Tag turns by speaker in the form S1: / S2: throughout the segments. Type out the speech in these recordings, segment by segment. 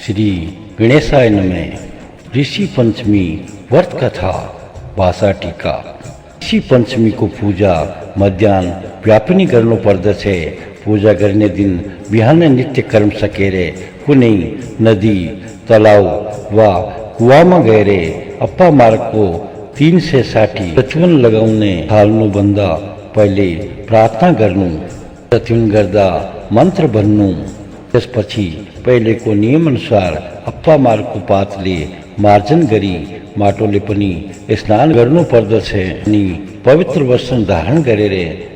S1: श्री गणेशाय नमः। ऋषि पंचमी व्रत कथा भाषा टीका। ऋषि पंचमी को पूजा मध्याह्न व्यापनी करनो पर्दछे। पूजा करने दिन बिहान नित्य कर्म सकेरे कुनै नदी तलाव वा कुआमा गएरे अप्पा मार्ग को 3 से 60 प्रचुवन लगाउने हाल्नु भन्दा पहिले प्रार्थना गर्नु, प्रचुवन गर्दा मन्त्र भन्नु। त्यसपछि पहिलेको नियम अनुसार अप्पा मार्गको पातले मार्जन गरी माटोले पनि स्नान गर्नु पर्दछ। अनि पवित्र वस्त्र धारण गरेर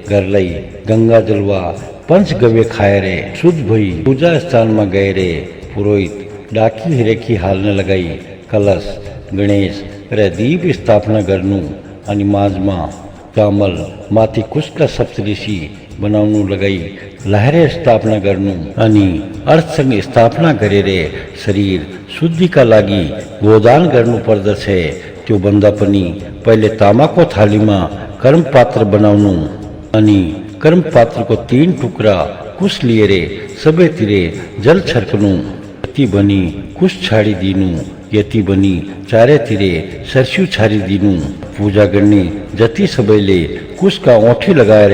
S1: घरलाई गंगाजल वा पंचगव्य खाएर शुद्ध भई पूजा स्थानमा गएर पुरोहित डाकी हिरेकी हाल्न लगाई कलश गणेश र दीप स्थापना गर्नु। अनि माझमा चामल माथि कुशका सप्तऋषि बनाउनु लगाई लहरे स्थापना गर्नु। अनि अर्थसँग स्थापना गरेर शरीर शुद्धिका लागि गोदान गर्नु पर्दछ। त्यो भन्दा पनि पहिले तामाको थालीमा कर्म पात्र बनाउनु। अनि कर्म पात्रको 3 टुक्रा कुश लिएर सबैतिर जल छर्कनु। यति भनी कुश छाडिदिनु, यति भनी चारैतिर सरस्यु छाडिदिनु। पूजा गर्ने जति सबैले कुशका औँठी लगाएर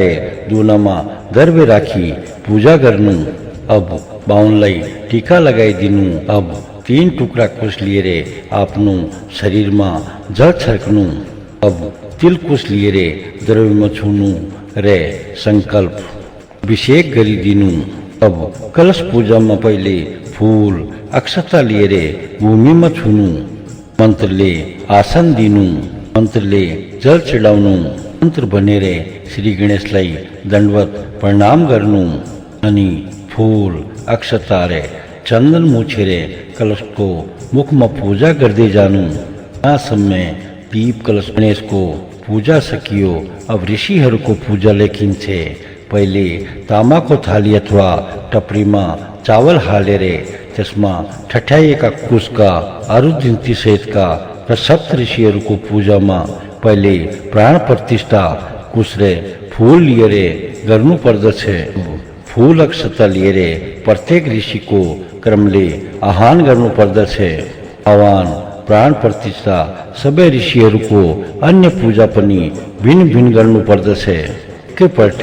S1: दुनामा दर्बे राखी पूजा गर्नु। अब बाहुनलाई टीका लगाइदिनु। अब 3 टुक्रा कुश लिएर आफ्नो शरीरमा जल छर्कनु। अब तिल कुश लिएर द्रव्यमा छुनु रे संकल्प अभिषेक गरिदिनु। अब कलश पूजामा पहिले फूल अक्षता लिएर भूमिमा छुनु। मन्त्रले आसन दिनु, मन्त्रले जल चढाउनु। मन्त्र भनेर श्री गणेशलाई दण्डवत प्रणाम गर्नु। अनि फूल अक्षता रे चन्दन मुछेर कलशको मुखमा पूजा गर्दै जानु। यहाँसम्म दीप कलश गणेशको पूजा सकियो। अब ऋषिहरूको पूजा लेखिन्छे। पहिले तामाको थाली अथवा टपरीमा चावल हालेर त्यसमा ठट्याइएका कुशका अरुद्धिन्ती सहितका र सप्त ऋषिहरूको पूजामा पहिले प्राण प्रतिष्ठा कुश रे फूल लिएर गर्नु पर्दछ। फूल अक्षता लिएर प्रत्येक ऋषिको क्रमले आह्वान गर्नु पर्दछ। आह्वान प्राण प्रतिष्ठा सबै ऋषिहरूको अन्य पूजा पनि भिन्न भिन्न गर्नु पर्दछ। एकैपल्ट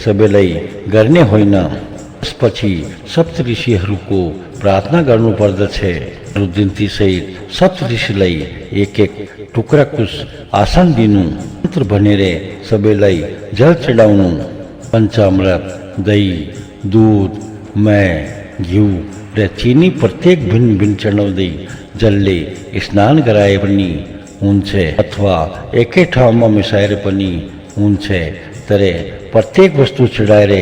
S1: सबैलाई गर्ने होइन। त्यसपछि सप्त ऋषिहरूको प्रार्थना गर्नु पर्दछ। रुद्रन्ती सहित सप्त ऋषिलाई एक टुक्रा कुश आसन दिनु। मन्त्र भनेर सबैलाई जल चढाउनु। पञ्चामृत दही दूध मह घिउ र चिनी प्रत्येक भिन्न भिन्न चढाउँदै जलले स्नान गराए पनि हुन्छ अथवा एकै ठाउँमा मिसाएर पनि हुन्छ। तर प्रत्येक वस्तु चढाएर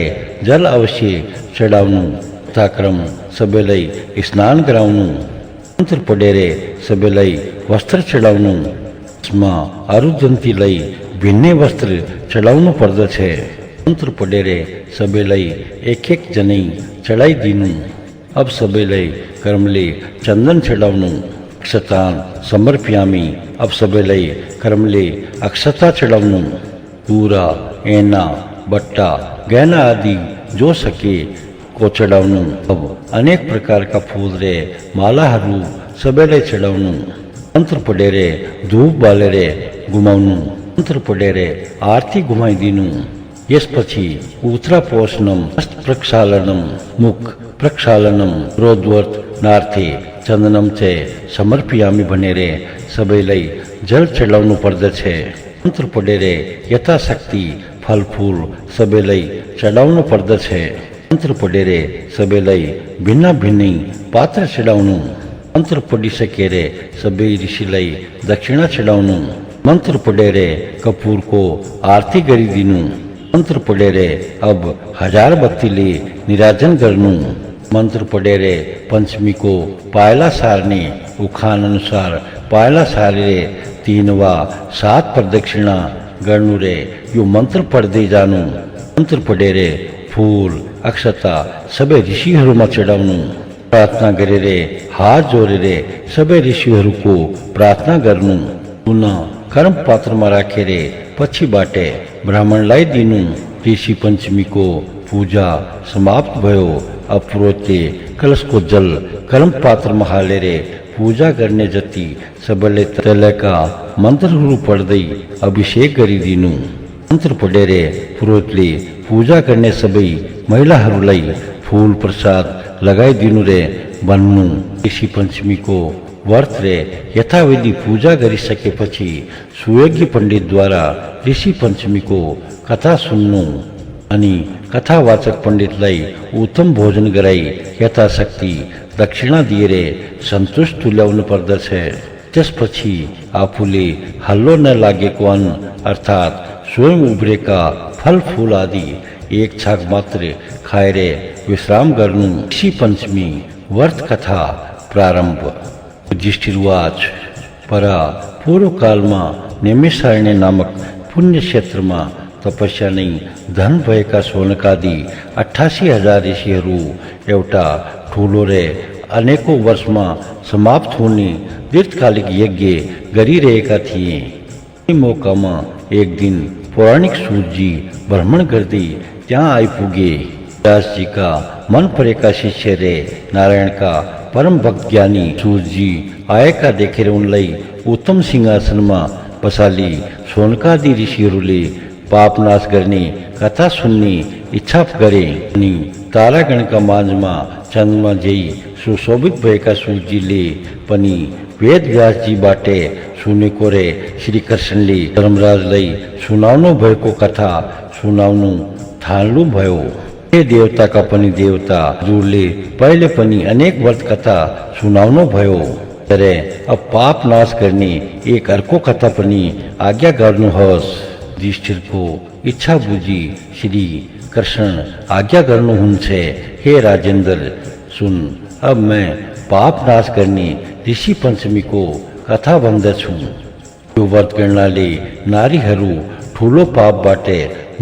S1: जल अवश्य चढाउनु। यथाक्रम सबैलाई स्नान गराउनु। मन्त्र पढेर सबैलाई वस्त्र चढाउनु। यसमा अरुद्रन्तीलाई भिन्नै वस्त्र चढाउनु पर्दछ। मन्त्र पढेर सबैलाई एक जनै चढाइदिनु। अब सबैलाई कर्मले चन्दन चढाउनु। अक्षतान समर्प्यामी। अब सबैलाई कर्मले अक्षता चढाउनु। पूरा ऐना बट्टा गहना आदि जो सके को चढाउनु। अब अनेक प्रकारका फूल रे मालाहरू सबैलाई चढाउनु। मन्त्र पढेर धूप बालेर घुमाउनु। मन्त्र पढेर आरती घुमाइदिनु। यसपछि उत्तरा पोषणम हस्त प्रक्षालनम मुख प्रक्षालनम रोद्वर्त नार्थे चन्दनम च समर्प्यामी भनेर सबैलाई जल चढाउनु पर्दछ। मन्त्र पढेर यथाशक्ति फलफूल सबैलाई चढाउनु पर्दछ। मन्त्र पढेर सबैलाई भिन्न भिन्नै पात्र चढाउनु। मन्त्र पढिसकेर सबै ऋषिलाई दक्षिणा चढाउनु। मन्त्र पढेर कपुरको आरती गरिदिनु। मन्त्र पढेर अब 1000 बत्तीले निराजन गर्नु। मन्त्र पढेर पञ्चमीको पायला सार्ने उखान अनुसार पायला सारेर 3 वा 7 प्रदक्षिणा गर्नु रे यो मन्त्र पढ्दै जानु। मन्त्र पढेर फूल अक्षता सबै ऋषिहरूमा चढाउनु। प्रार्थना गरेर हात जोडेर सबै ऋषिहरूको प्रार्थना गर्नु। पुनः कर्म पात्रमा राखेर पछिबाट ब्राह्मणलाई दिनु। ऋषि पञ्चमीको पूजा समाप्त भयो। अब पुरोहिते कलश को जल कर्म पात्र में हाले रे पूजा करने जती सबले तले का मंत्र हुरु पड़ दई अभिषेक करी दीनु मंत्र पड़े रे पुरोहितले पूजा करने सबै महिलाहरूलाई फूल प्रसाद लगाई दिनु रे बन्नु ऋषि पंचमी को व्रत रे यथाविधि पूजा गरिसकेपछि सुयोगी पंडित द्वारा ऋषि पंचमी को कथा सुन्नु अनि कथावाचक पंडितलाई उत्तम भोजन गराई यथाशक्ति दक्षिणा दिएर सन्तुष्ट तुल्याउनु पर्दछ। त्यसपछि आफूले हल्लो नलागेको अन्न अर्थात् स्वयं उब्रेका फल फूल आदि एक छाक मात्र खाएर विश्राम गर्नु। ऋषि पंचमी व्रत कथा प्रारंभ। युधिष्ठिरवाच परा पूर्व कालमा नैमिषारण्य नामक पुण्य क्षेत्रमा तपस्या नै धन भएका शौनकादि 88,000 ऋषिहरू एउटा ठुलो रे अनेकौं वर्षमा समाप्त हुने दीर्घकालिक यज्ञ गरिरहेका थिए। यही मौकामा एक दिन पौराणिक सूर्यजी भ्रमण गर्दै त्यहाँ आइपुगे। व्यास जी का मन परेका शिष्य रे नारायण का परम भक्त ज्ञानी सूर्यजी आएका देखेर उनलाई उत्तम सिंहासनमा बसाली शौनकादि ऋषिहरूले पाप नाश गर्ने कथा सुन्ने इच्छा गरे अनि तारागणका माझमा चन्द्रमा झै सुशोभित भएका सूर्यजीले पनि वेद व्यासजीबाट सुनेको रे श्री कृष्णले धर्मराजलाई सुनाउनु भएको कथा सुनाउनु थाल्नु भयो। हे देवताका पनि देवता हजुरले पहिले पनि अनेक व्रत कथा सुनाउनु भयो, तर अब पाप नाश गर्ने एक अर्को कथा पनि आज्ञा गर्नुहोस्। युधिष्ठिरको इच्छा बुझी श्री कृष्ण आज्ञा गर्नुहुन्छ। हे राजेंद्र सुन, अब मैं पाप नाश करने ऋषि पंचमी को कथा भन्दछु। यो व्रत गर्नाले नारीहरू ठुलो पापबाट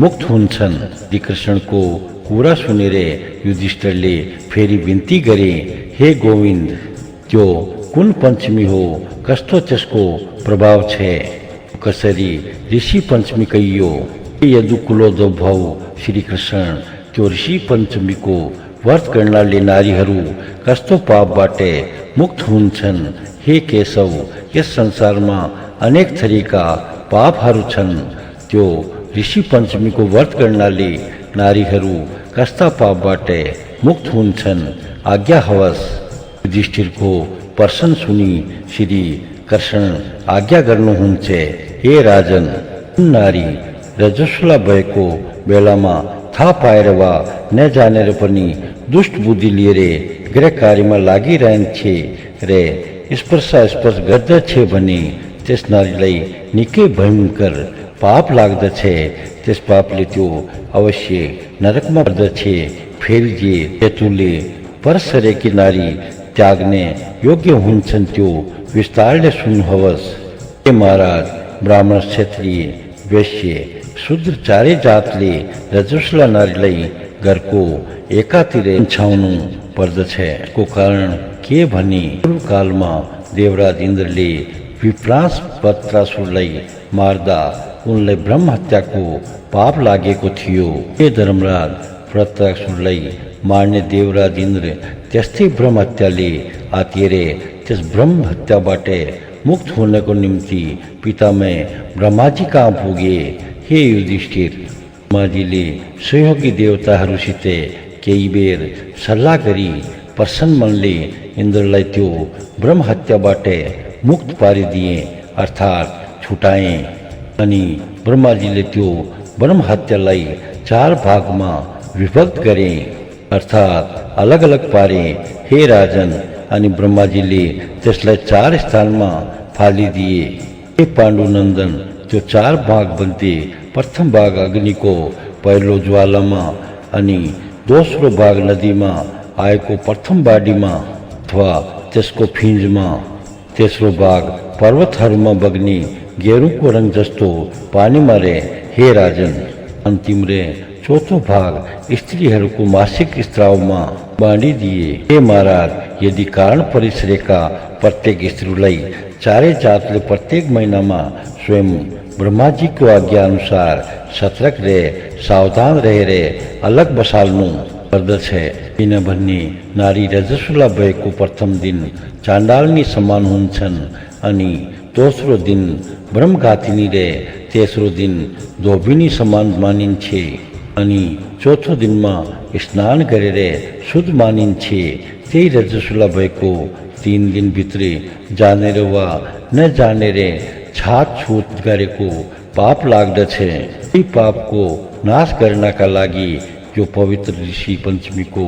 S1: मुक्त हुन्छन्। श्री कृष्णको कुरा सुनेर युधिष्ठिरले फेरि बिन्ती गरे, हे गोविन्द त्यो कुन पंचमी हो, कस्तो त्यसको प्रभाव छ, कसरी ऋषि पंचमी कहियो। यदुकुलोदो भौ श्री कृष्ण त्यो ऋषि पंचमी को व्रत गर्नाले नारीहरू कस्तो पापबाट मुक्त हुन्छन्। हे केशव, यस संसारमा अनेक थरीका पापहरू छन्, त्यो ऋषि पंचमी को व्रत गर्नाले नारीहरू कस्ता पापबाट मुक्त हुन्छन्, आज्ञा हवस्। युधिष्ठिरको प्रश्न सुनी श्री कृष्ण आज्ञा गर्नुहुन्छ। हे राजन, नारी रजस्वला भएको बेलामा थाहा पाएर वा नजानेर पनि दुष्ट बुद्धि लिएर गृह कार्यमा लागिरहन्छे रे स्पर्श गर्दछ भने त्यस नारीलाई निकै भयंकर पाप लाग्दछ। त्यस पापले त्यो अवश्य नरकमा पर्दछ। फेरि जे हेतुले परसरेकी नारी त्याग्ने योग्य हुन्छन् त्यो विस्तारले सुन्नुहोस्। हे महाराज, ब्राह्मण, क्षत्रिय, वैश्य, शूद्र चारै जातले रजस्वला नारीलाई घरको एकातिर छाउनु पर्दछ। को कारण के भने पूर्व कालमा देवराज इन्द्रले विप्रास वत्रासुरलाई मार्दा उनलाई ब्रह्म हत्याको पाप लागेको थियो। हे धर्मराज, वत्रासुरलाई मार्ने देवराज इन्द्र त्यस्तै ब्रह्म हत्याले आतिएर त्यस ब्रह्म हत्याबाट मुक्त होनको निम्ति पितामह ब्रह्माजी कहाँ पुगे। हे युधिष्ठिर, ब्रह्माजीले सहयोगी देवताहरूसित केही बेर सल्लाह गरी प्रसन्न मनले इन्द्रलाई त्यो ब्रह्म हत्याबाट मुक्त पारिदिए, अर्थात् छुटाए। अनि ब्रह्माजीले त्यो ब्रह्म हत्यालाई 4 भागमा विभक्त गरे, अर्थात् अलग अलग पारे। हे राजन, अनि ब्रह्माजीले त्यसलाई 4 स्थानमा फालिदिए। हे पाण्डुनन्दन, त्यो 4 भाग मध्ये प्रथम भाग अग्निको पहिलो ज्वालामा अनि दोस्रो भाग नदीमा आएको प्रथम बाढीमा अथवा त्यसको फिन्जमा, तेस्रो भाग पर्वतहरूमा बग्ने गेरुको रङ जस्तो पानीमा रे। हे राजन, अन्तिम रे चौथो भाग स्त्रीहरूको मासिक स्त्रावमा बाँडिदिए। हे महाराज, यदि कारण परिसरेका प्रत्येक स्त्रीलाई चारै जातले प्रत्येक महिनामा स्वयं ब्रह्माजी को आज्ञा अनुसार सतर्क रे सावधान रहे रे अलग बसाल्नु पर्दछ है। किनभने नारी रजस्वला भएको प्रथम दिन चाण्डालनी समान हुन्छन् अनि दोस्रो दिन ब्रह्मघातिनी रे तेस्रो दिन धोबिनी समान मानिन्छे अनि चौथो दिनमा स्नान गरेर शुद्ध मानिन्छे। त्यही रजस्वला भएको 3 दिनभित्रै जानेर वा नजानेर छाटछुट गरेको पाप लाग्दछ। यही पापको नाश गर्नका लागि यो पवित्र ऋषि पञ्चमीको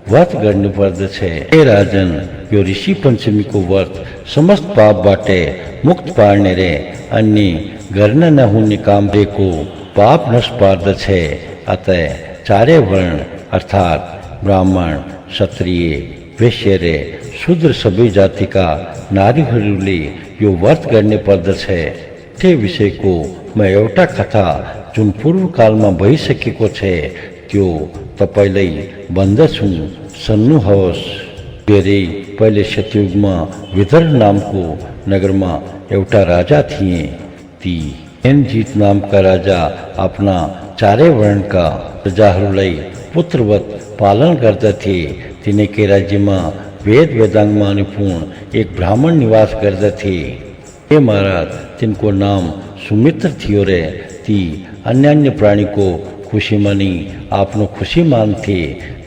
S1: व्रत गर्नुपर्दछ। हे राजन, यो ऋषि पञ्चमीको व्रत समस्त पापबाट मुक्त पार्ने रे अन्य गर्न नहुने कामको पाप नष्ट पार्दछ। अतः चारै वर्ण अर्थात ब्राह्मण, क्षत्रिय, वैश्य रे शूद्र सबै जातिका नारीहरूले यो व्रत गर्ने पर्दछ। त्यो विषयको म एउटा कथा जुन पूर्वकालमा भइसकेको छ त्यो तपाईलाई भन्दछु, सुन्नुहोस्। धेरै पहिले सतयुगमा विदर्भ नामको नगरमा एउटा राजा थिए। ती हेमजीत नामका राजा आफ्ना चारै वर्णका प्रजाहरूलाई पुत्रवत पालन गर्दथे। तिनकै राज्यमा वेद वेदांगमा निपुण एक ब्राह्मण निवास गर्दथे। हे महाराज, तिनको नाम सुमित्र थियो रे। ती अन्य प्राणीको खुसी मानी आफ्नो खुसी मान्थे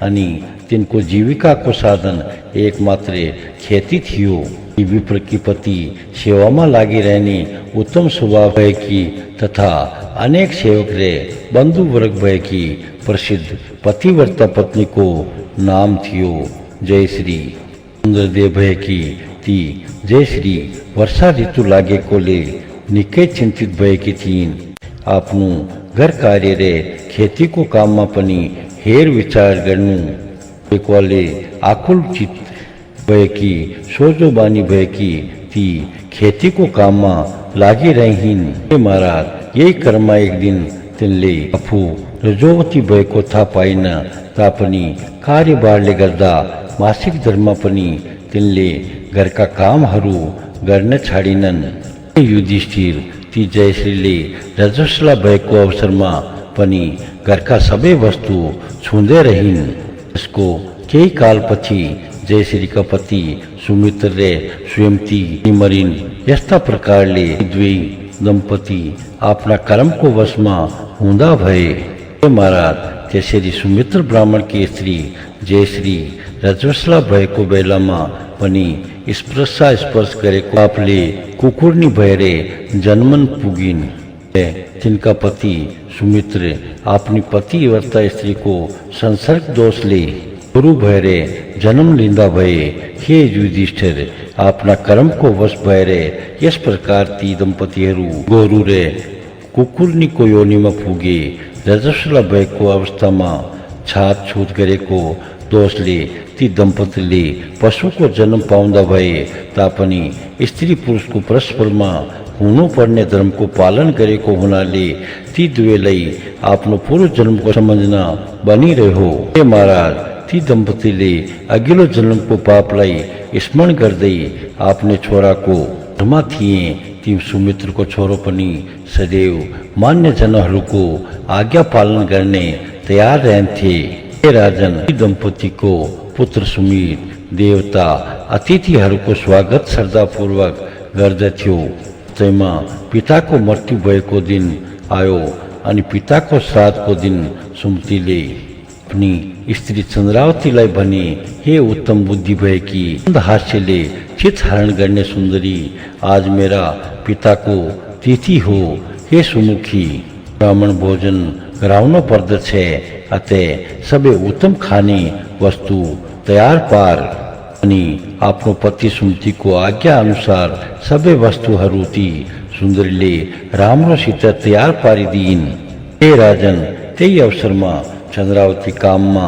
S1: अनि तिनको जीविकाको साधन एकमात्र खेती थियो। विप्रकी पति सेवामा लागिरहने उत्तम स्वभाव भएकी तथा अनेक सेवक रे बन्धुवर्ग भएकी प्रसिद्ध पतिव्रता पत्नीको नाम थियो जयश्री। सुन्दरदेव भएकी ती जयश्री वर्षा ऋतु लागेकोले निकै चिन्तित भएकी थिइन्। आफ्नो घर कार्य रे खेतीको काममा पनि हेर विचार गर्नु एकवाले आकुल चित भएकी सोझो बानी भएकी ती खेतीको काममा लागिरहिन्। हे महाराज, यही क्रममा एक दिन तिनले आफू रजोवती भएको थाहा पाइन तापनि कार्यभारले गर्दा मासिक धर्ममा पनि तिनले घरका कामहरू गर्न छाडिनन्। युधिष्ठिर, ती जयश्रीले रजस्वला भएको अवसरमा पनि घरका सबै वस्तु छुँदै रहिन्। यसको केही कालपछि जयश्रीका पति सुमित्र रे स्वयं ती मरिन्। यस्ता प्रकारले दुवै दम्पति आफ्ना कर्मको वशमा हुँदा भए। हे महाराज, त्यसरी सुमित्र ब्राह्मणकी स्त्री जयश्री रजस्वला भएको बेलामा पनि स्पर्श गरेको पापले कुकुर्नी भएर जन्मन पुगिन्। तिनका पति सुमित्र आफ्नी पतिव्रता स्त्रीको संसर्ग दोषले गुरु भएर जन्म लिँदा भए। हे युधिष्ठिर, आफ्ना कर्मको वश भएर यस प्रकार ती दम्पतिहरू गोरु रे कुकुर्नीको योनिमा पुगे। रजस्वला भएको अवस्थामा छाटछुट गरेको दोषले ती दम्पतिले पशुको जन्म पाउँदा भए तापनि स्त्री पुरुषको परस्परमा हुनुपर्ने धर्मको पालन गरेको हुनाले ती दुवैलाई आफ्नो पूर्व जन्मको सम्झना बनिरह्यो। हे महाराज, ती दम्पतिले अघिल्लो जन्मको पापलाई स्मरण गर्दै आफ्नै छोराको घरमा थिए। ती सुमित्रको छोरो पनि सदैव मान्य जनहरूको आज्ञा पालन गर्ने तयार रहन्थे। हे राजन, ती दम्पतिको पुत्र सुमित देवता अतिथिहरूको स्वागत श्रद्धापूर्वक गर्दथ्यो। त्यसमा पिताको मृत्यु भएको दिन आयो अनि पिताको श्राद्धको दिन सुमतिले अपनी स्त्री चन्द्रावतीलाई भने, हे उत्तम बुद्धि भएकी हास्यले चित हरण गर्ने सुन्दरी, आज मेरा पिताको तिथि हो। हे सुमुखी, ब्राह्मण भोजन गराउन पर्दछ। अतः सबै उत्तम खाने वस्तु तयार पार अनि आफ्नो पति सुमतिको आज्ञा अनुसार सबै वस्तुहरू ती सुन्दरीले राम्रोसित तयार पारिदिइन्। हे राजन, त्यही अवसरमा चन्द्रावती काममा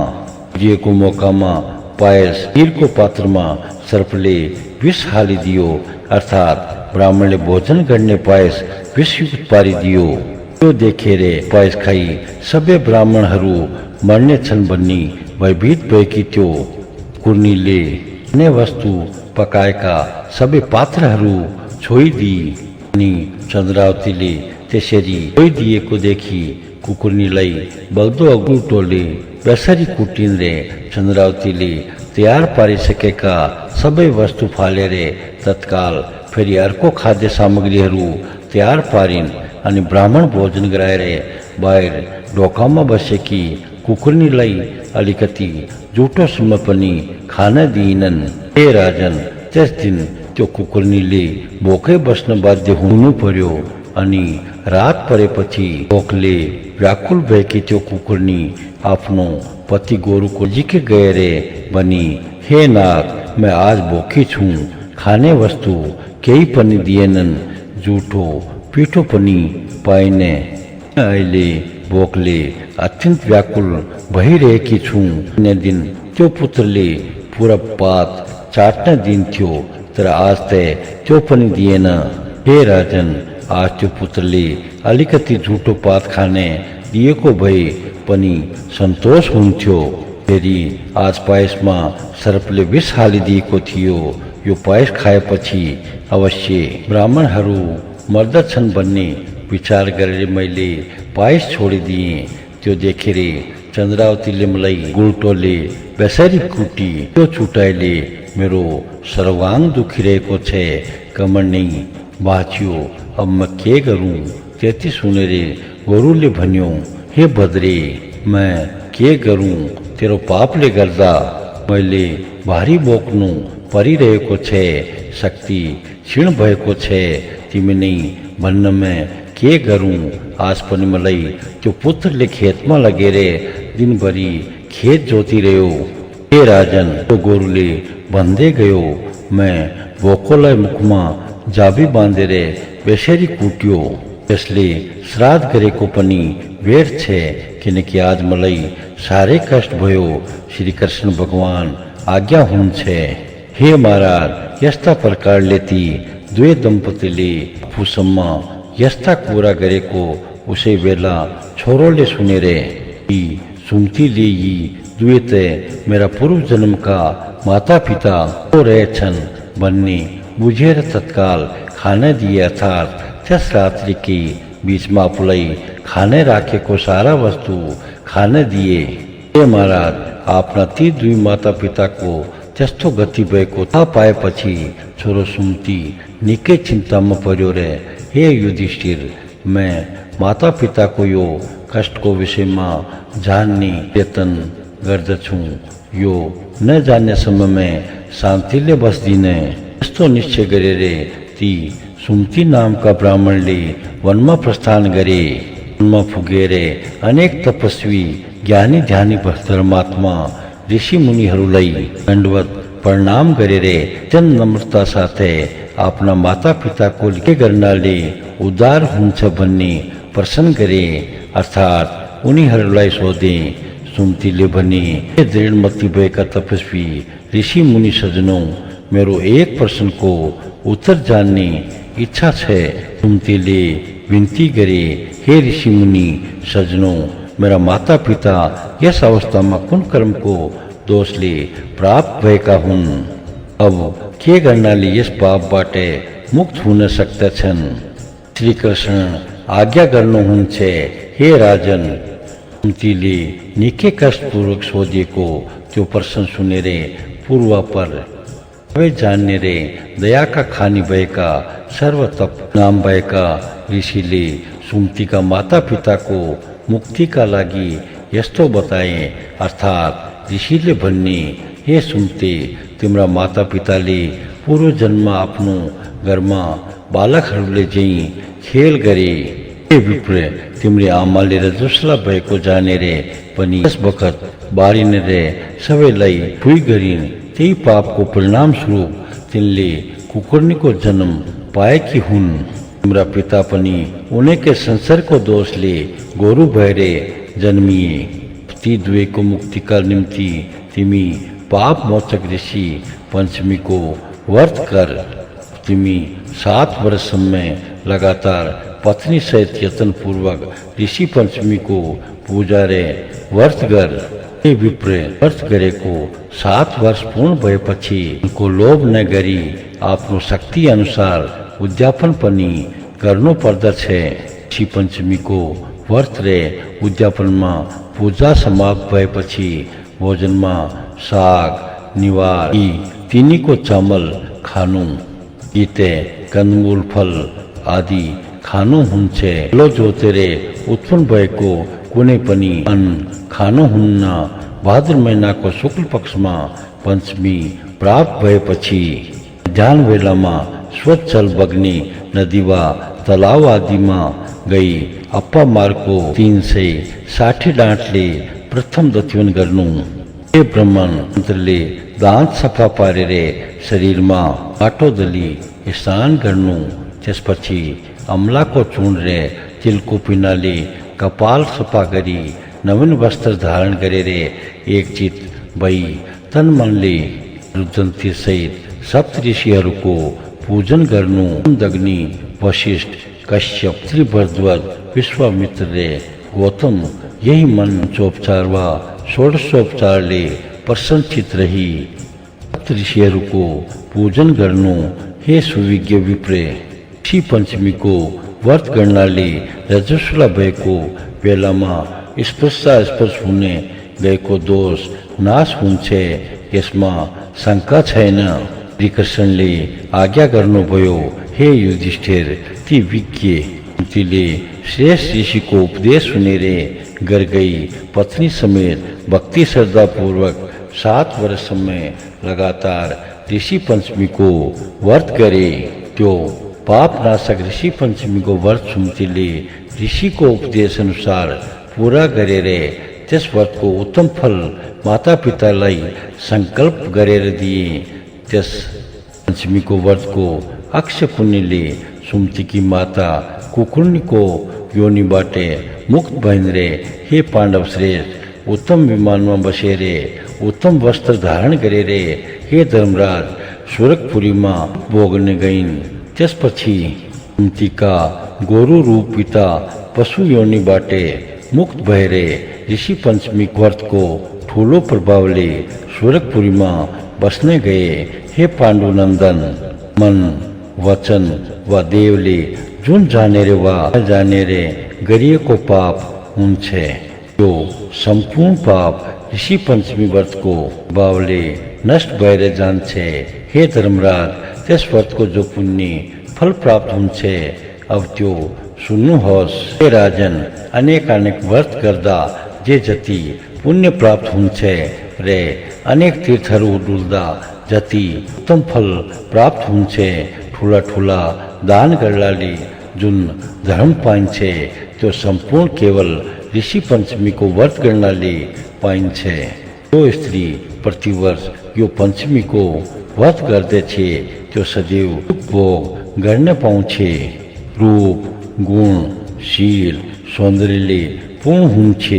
S1: पुगेको मौकामा पायस खीरको पात्रमा सर्पले विष हालिदियो, अर्थात् ब्राह्मणले भोजन गर्ने पायस विषयुक्त पारिदियो। त्यो देखेर पायस खाई सबै ब्राह्मणहरू मर्नेछन् भन्ने भयभीत भएकी त्यो कुर्नीले अन्य वस्तु पकाएका सबै पात्रहरू छोइदिए अनि चन्द्रावतीले त्यसरी छोइदिएको देखि કુકરની લઈ બગદો અગું ટોલી બેસારી કુટીન રે ચંદ્રાવતી લી તૈયાર પારી શકે કા સबै વસ્તુ ફાલે રે તત્કાલ ફેરી અર્કો ખાદ્ય સામગ્રીहरू તૈયાર પારીન અને બ્રાહ્મણ ભોજન કરાય રે બહાર ડોકામાં બસેકી કુકરની લઈ અલિકતી જૂઠો સમપની ખાને દીનન હે રાજન તેજ દિન त्यो કુકરની લી બોકે બસને બાધ્ય હોનું પડ્યો અને રાત પડે પછી બોકલે વ્યાકુલ ભયકી त्यो કુકરની આપનો પતિ गोरु को जी के गए रे बनी हे नाथ मैं आज बोकी छूं खाने वस्तु कई पनी दिएनन जूठो पीठो पनी पाइने आइले बोकले अत्यंत व्याकुल भई रहे की छूं ने दिन त्यो पुत्र ले पूरा पात चाटना दिन थियो तर आज ते त्यो पनी दिए न हे राजन आज त्यो पुत्र ले अलिकति झूठो पात खाने दिए को भई पनी संतोष हुन्थ्यो फेरि आज पायसमा सर्पले विष हालिदिएको थियो यो पायस खाएपछि अवश्य ब्राह्मणहरू मर्दछन् भन्ने विचार गरेर मैले पायस छोडिदिएँ त्यो देखेर चन्द्रावतीले मलाई गुल्टोले बेसरी कुटी त्यो चुटाइले मेरो सर्वांग दुखिरहेको छ कमर नै बाँच्यो अब म के गरौँ त्यति सुनेर गोरुले भन्यो हे भद्रे मैं के गरौँ तेरो पापले गर्दा मैले भारी बोक्नु परिरहेको छ शक्ति क्षीण भएको छ तिमी नै भन्न मैं के गरौँ आज पनि मलाई त्यो पुत्रले खेतमा लगेर दिनभरि खेत जोतिरह्यो हे राजन त्यो गोरुले भन्दै गयो मैं बोकोलाई मुखमा जाबी बाँधेर बेसरी कुट्यो त्यसले श्राद्ध गरेको पनि व्यर्थ छ किनकि आज मलाई साह्रै कष्ट भयो श्री कृष्ण भगवान आज्ञा हुनुहुन्छ हे महाराज यस्ता प्रकारले ती दुवै दम्पतिले आफूसम्म यस्ता कुरा गरेको उसै बेला छोरोले सुनेर यी सुम्तीले यी दुवै त मेरा पूर्व जन्मका माता पिता हो रहेछन् भन्ने बुझेर तत्काल खाना दिए अर्थात् त्यस रात्रिकै बीचमा आफूलाई खाने राखेको सारा वस्तु खाने दिए हे महाराज आफ्ना ती दुई माता पिताको त्यस्तो गति भएको थाहा पाएपछि छोरो सुम्ती निकै चिन्तामा पर्यो रे हे युधिष्ठिर मैं माता पिताको यो कष्टको विषयमा जान्ने यत्न गर्दछु यो नजान्ने समयमा शान्तिले बस्दिने यस्तो निश्चय गरेर ती सुम्ती नामका ब्राह्मणले वनमा प्रस्थान गरे वनमा पुगेर अनेक तपस्वी ज्ञानी ध्यानी धर्मात्मा ऋषि मुनिहरूलाई दण्डवत प्रणाम गरेर जन नम्रता साथै आफ्ना माता पिताको के गर्नाले उद्धार हुन्छ भन्ने प्रश्न गरे अर्थात् उनीहरूलाई सोधे सुम्तीले भने हे दृढमति भएका तपस्वी ऋषि मुनि सजनों मेरो एक प्रश्नको उत्तर जानने इच्छा छ सुम्तीले विनती गरे हे ऋषि मुनि सजनों मेरा माता पिता यस अवस्थामा कुन कर्मको दोषले प्राप्त भएका हुन् अब के गर्नाले यस पापबाट मुक्त हुन सक्दछन् श्री कृष्ण आज्ञा गर्नुहुन्छ हे राजन कुन्तीले निकै कष्टपूर्वक सोधेको त्यो प्रश्न सुनेर पूर्व पर सबै जान्ने रे दयाका खानी भएका सर्वतप नाम भएका ऋषिले सुम्तीका माता पिताको मुक्तिका लागि यस्तो बताए अर्थात् ऋषिले भन्ने हे सुम्ते तिम्रा माता पिताले पूर्व जन्म आफ्नो घरमा बालकहरूले झैँ खेल गरे हे विप्र तिम्री आमाले रजस्वला भएको जानेर पनि यस बखत बारिने रे सबैलाई फुइ गरिन् त्यही पापको परिणाम स्वरूप तिनले कुकुर्नीको जन्म पाएकी हुन् तिम्रा पिता पनि उनैकै संसारको दोषले गोरु भएर जन्मिए ती दुवैको मुक्तिका निम्ति तिमी पाप मोचक ऋषि पंचमीको व्रत कर तिमी 7 वर्षसम्म लगातार पत्नी सहित यत्न पूर्वक ऋषि पंचमी को पूजा रे व्रत गर हे विप्र व्रत गरेको 7 वर्ष पूर्ण भएपछि उनको लोभ न गरी आफ्नो शक्ति अनुसार उद्यापन पनि गर्नु पर्दछ ऋषि पंचमी को व्रत रे उद्यापन में पूजा समाप्त भय पछी भोजन में शाक निवार ई तीनी को चामल खानु गीते कंदमूल फल आदि खानु हुन्छे लो जोतेरे उत्पन्न भएको कुनै पनि अन्न खानु हुन्न। भाद्र महीना को शुक्ल पक्ष में पंचमी प्राप्त भएपछि मध्याह्न बेला में स्वच्छ जल बग्ने नदी वा तालाब आदि में गई अप्पा मार को 360 डाँटले प्रथम दत्युन गर्नु। हे ब्राह्मण मन्त्रले दाँत सफा पारेर शरीर में माटो दली स्नान गर्नु। त्यसपछि अमलाको चूर्ण रे तिलको पिनाले कपाल सफा गरी नवीन वस्त्र धारण गरेर एकचित भई तन मनले रुद्रन्ती सहित सप्त ऋषिहरूको पूजन गर्नु। दग्नि वशिष्ठ कश्यप त्रिभरद्वाज विश्वामित्र रे गौतम यही मंचोपचार व षोडशोपचारले प्रसन्नचित रही सप्त ऋषिहरूको पूजन गर्नु। हे सुविज्ञ विप्रे, ऋषि पंचमी को व्रत गर्नाले रजस्वला भएको बेलामा स्पर्श हुने गएको दोष नाश हुन्छ, यसमा शंका छैन। श्री कृष्णले आज्ञा गर्नुभयो, हे युधिष्ठिर, ती विज्ञ कुन्तीले श्रेष्ठ ऋषि को उपदेश सुनेर घर गई पत्नी समेत भक्ति श्रद्धा पूर्वक 7 वर्ष में लगातार ऋषि पंचमी को व्रत करे। त्यो पाप नाशक ऋषि पंचमी को व्रत सुमतीले ऋषि को उपदेश अनुसार पूरा गरेर त्यस व्रत को उत्तम फल माता पितालाई संकल्प गरेर दिए। त्यस पंचमी को व्रत को अक्षय पुण्यले सुमती की माता कुकुर्नी को योनि बाटे मुक्त भइनरे हे पांडव श्रेष्ठ, उत्तम विमान में बसेर उत्तम वस्त्र धारण गरेर हे धर्मराज स्वर्गपुरी में भोगने गईन। त्यसपछि कुन्ती का गोरु रूप पिता पशु योनि बाटे मुक्त भएर ऋषि पंचमी व्रत को ठूलो प्रभावले स्वर्गपुरी में बसने गए। हे पाण्डुनंदन, मन वचन व देवले जुन जानेर वा जानेर गरिएको पाप हुन्छ, त्यो संपूर्ण पाप ऋषि पंचमी व्रत को भावले नष्ट भएर जान्छ। हे धर्मराज, त्यस व्रत को जो पुण्य फल प्राप्त हुन्छ, अब त्यो सुन्नुहोस्। हे राजन, अनेक व्रत गर्दा जे जति पुण्य प्राप्त हुन्छ रे अनेक तीर्थहरू डुल्दा जति उत्तम फल प्राप्त हुन्छ, ठुला ठुला दान गर्नाले जुन धर्म पाइन्छ, त्यो सम्पूर्ण केवल ऋषि पंचमी को व्रत गर्नाले पाइन्छ। जो स्त्री प्रतिवर्ष यो पंचमी को व्रत गर्दछ, त्यो सदैव भोग गर्न पाउँछ। रूप गुण शील सौन्दर्यले पूर्ण हुन्छ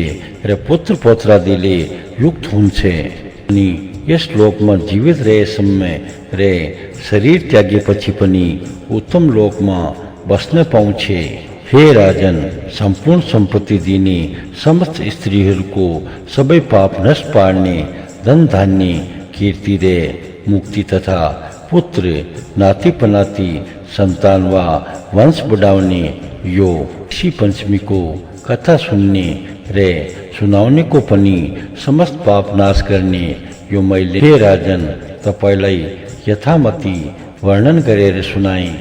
S1: र पुत्र पौत्रादिले युक्त हुन्छ। अनि यस लोकमा जीवित रहेसम्म रे शरीर त्यागेपछि पनि उत्तम लोकमा बस्न पाउँछ। हे राजन, संपूर्ण सम्पत्ति दिने समस्त स्त्रीहरूको सबै पाप नष्ट पार्ने धन धान्य कीर्ति रे मुक्ति तथा पुत्र नाति पनाति संतान वा वंश बढ़ाउने यो ऋषि पंचमी को कथा सुन्ने रे सुनाउने को पनि समस्त पाप नाश गर्ने यो मैले हे राजन तपाईलाई यथामति वर्णन गरेर सुनाएँ।